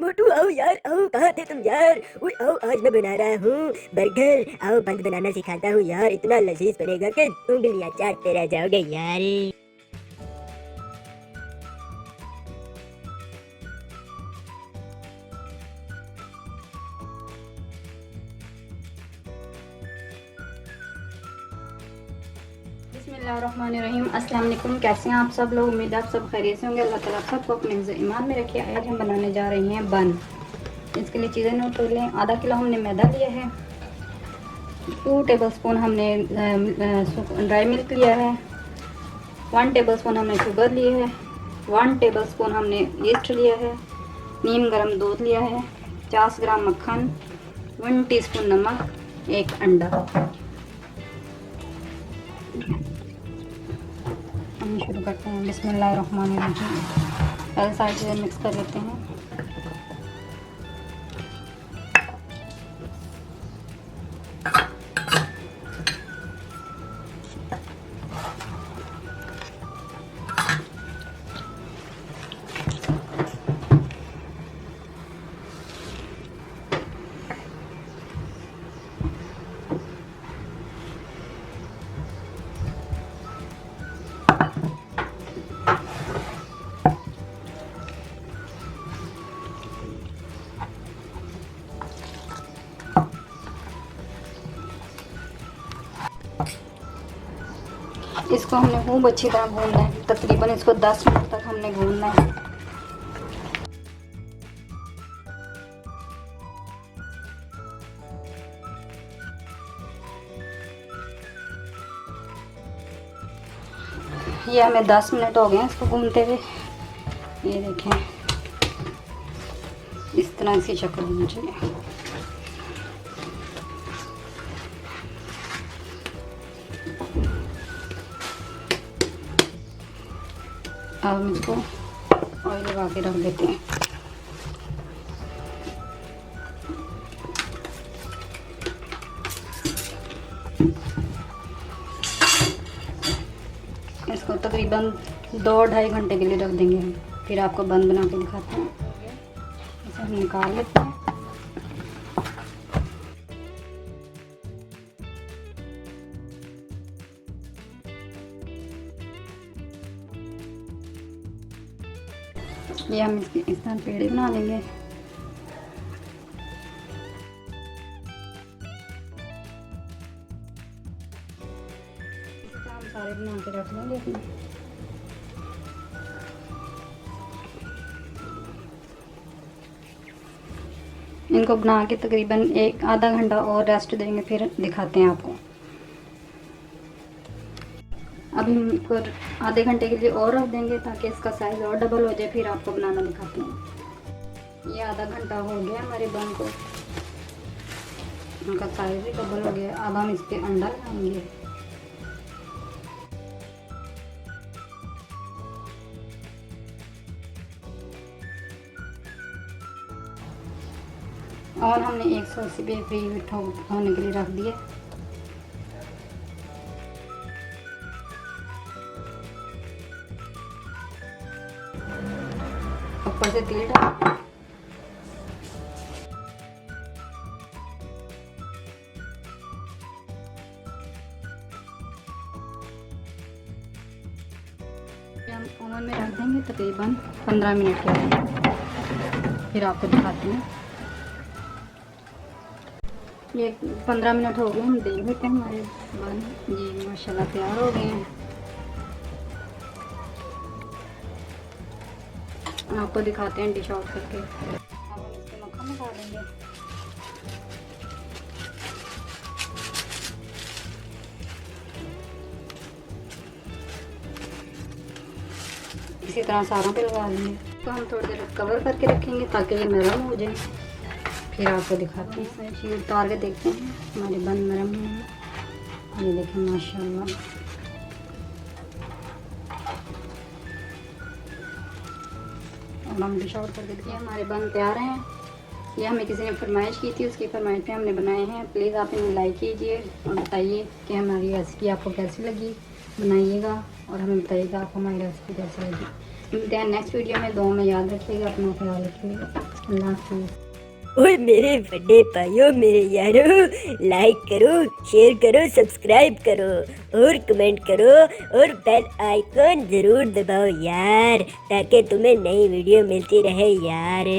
मोटू आओ यार आओ, कहाँ थे तुम यार? ओए आओ, आज मैं बना रहा हूँ बर्गर। आओ बंद बनाना सिखाता हूँ यार, इतना लजीज बनेगा कि उंगलियां चाटते रह जाओगे यार। बिस्मिल्लाहिर्रहमानिर्रहीम। अस्सलाम वालेकुम। कैसे हैं आप सब लोग? उम्मीद है आप सब खैरियत से होंगे। अल्लाह ताला सबको अपने ईमान में रखिए। आज हम बनाने जा रहे हैं बन। इसके लिए चीज़ें नोट कर लें। आधा किलो हमने मैदा लिया है, 2 टेबलस्पून हमने ड्राई मिल्क लिया है, 1 टेबलस्पून हमने शुगर लिए है, 1 टेबलस्पून हमने ईस्ट लिया है, नीम गर्म दूध लिया है, 50 ग्राम मक्खन, 1 टीस्पून नमक, 1 अंडा। हम शुरू करते हैं। बिस्मिल्लाहिर्रहमानिर्रहीम। पहले सारी चीज़ें मिक्स कर लेते हैं। इसको हमने खूब अच्छी तरह भूनना है। तकरीबन इसको 10 मिनट तक हमने भूनना है। ये हमें 10 मिनट हो गए हैं इसको भूनते हुए। ये देखें, इस तरह इसकी शक्ल होनी चाहिए। अब हम इसको ऑयल लगा के रख देते हैं। इसको तकरीबन 2-2.5 घंटे के लिए रख देंगे हम। फिर आपको बंद बना के दिखाते हैं। इसे हम निकाल लेते हैं। ये हम इस तरह पेड़े बना लेंगे। हम सारे बना के रख लेंगे अपने। इनको बना के तकरीबन 1-आधा घंटा और रेस्ट देंगे, फिर दिखाते हैं आपको। अभी हम इसको आधे घंटे के लिए और रख देंगे ताकि इसका साइज़ और डबल हो जाए, फिर आपको बनाना दिखाते हैं। ये आधा घंटा हो गया हमारे बन को, उनका साइज़ भी डबल हो गया। अब हम इस पर अंडा लगाएंगे। और हमने 180 पे फ्री हीट होने के लिए रख दिया। ऊपर से तेल डाल। हम ओवन में रख देंगे तकरीबन 15 मिनट के लिए, फिर आपको दिखाते हैं। ये 15 मिनट हो गए, हम देख लेते हैं हमारे बन जी माशाल्लाह तैयार हो गए हैं। आपको दिखाते हैं डिश आउट करके। अब हम इसमें मक्खन लगा देंगे। इसी तरह सारों पे लगा लेंगे। तो हम थोड़ी देर कवर करके रखेंगे ताकि ये नरम हो जाए, फिर आपको दिखाते हैं। शीट उतार के देखते हैं हमारे बन नरम हैं। ये देखें माशाल्लाह। अब हम डिश आउट करके देखिए हमारे बन तैयार हैं। ये हमें किसी ने फरमाइश की थी, उसकी फरमाइश पे हमने बनाए हैं। प्लीज़ आप इन्हें लाइक कीजिए और बताइए कि हमारी रेसिपी आपको कैसी लगी। बनाइएगा और हमें बताइएगा आपको हमारी रेसिपी कैसी लगी। मिलते हैं नेक्स्ट वीडियो में। दुआ में याद रखिएगा, अपना ख्याल रखिएगा। अल्लाह हाफिज़। और मेरे बड़े भाइयों मेरे यारों, लाइक करो, शेयर करो, सब्सक्राइब करो और कमेंट करो और बेल आइकन जरूर दबाओ यार, ताकि तुम्हें नई वीडियो मिलती रहे यार।